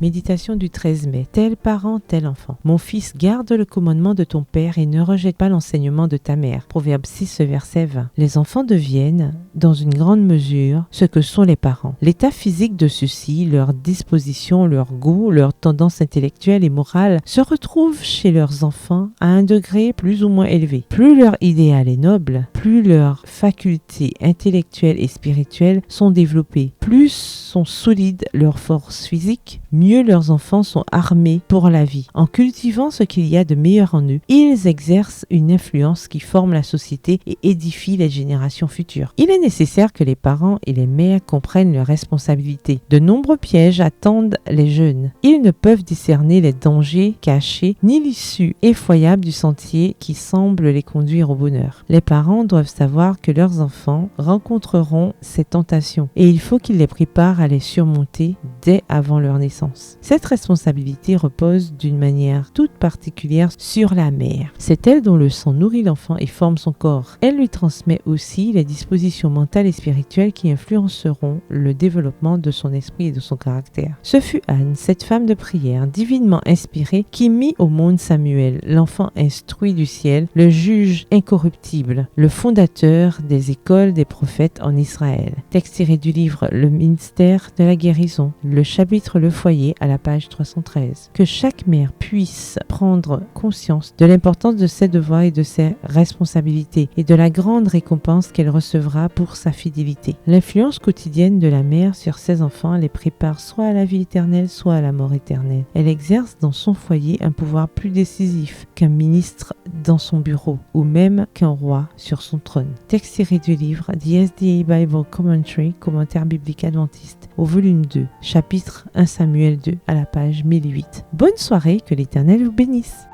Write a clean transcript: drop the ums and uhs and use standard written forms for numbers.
Méditation du 13 mai. Tel parent, tel enfant. Mon fils, garde le commandement de ton père et ne rejette pas l'enseignement de ta mère. Proverbe 6, verset 20. Les enfants deviennent, dans une grande mesure, ce que sont les parents. L'état physique de ceux-ci, leur disposition, leur goût, leur tendance intellectuelle et morale se retrouvent chez leurs enfants à un degré plus ou moins élevé. Plus leur idéal est noble, plus leurs facultés intellectuelles et spirituelles sont développées, plus sont solides leurs forces physiques, mieux leurs enfants sont armés pour la vie. En cultivant ce qu'il y a de meilleur en eux, ils exercent une influence qui forme la société et édifie les générations futures. Il est nécessaire que les parents et les mères comprennent leurs responsabilités. De nombreux pièges attendent les jeunes. Ils ne peuvent discerner les dangers cachés ni l'issue effroyable du sentier qui semble les conduire au bonheur. Les parents doivent savoir que leurs enfants rencontreront ces tentations et il faut qu'ils les préparent à les surmonter dès avant leur naissance. Cette responsabilité repose d'une manière toute particulière sur la mère. C'est elle dont le sang nourrit l'enfant et forme son corps. Elle lui transmet aussi les dispositions mentales et spirituelles qui influenceront le développement de son esprit et de son caractère. Ce fut Anne, cette femme de prière divinement inspirée, qui mit au monde Samuel, l'enfant instruit du ciel, le juge incorruptible, le fondateur des écoles des prophètes en Israël. Texte tiré du livre Le ministère de la guérison, le chapitre Le foyer à la page 313. Que chaque mère puisse prendre conscience de l'importance de ses devoirs et de ses responsabilités et de la grande récompense qu'elle recevra pour sa fidélité. L'influence quotidienne de la mère sur ses enfants les prépare soit à la vie éternelle, soit à la mort éternelle. Elle exerce dans son foyer un pouvoir plus décisif qu'un ministre dans son bureau ou même qu'un roi sur son trône. Texte tiré du livre The SDA Bible Commentary, commentaire biblique adventiste, au volume 2, chapitre 1 Samuel 2, à la page 1008. Bonne soirée, que l'Éternel vous bénisse.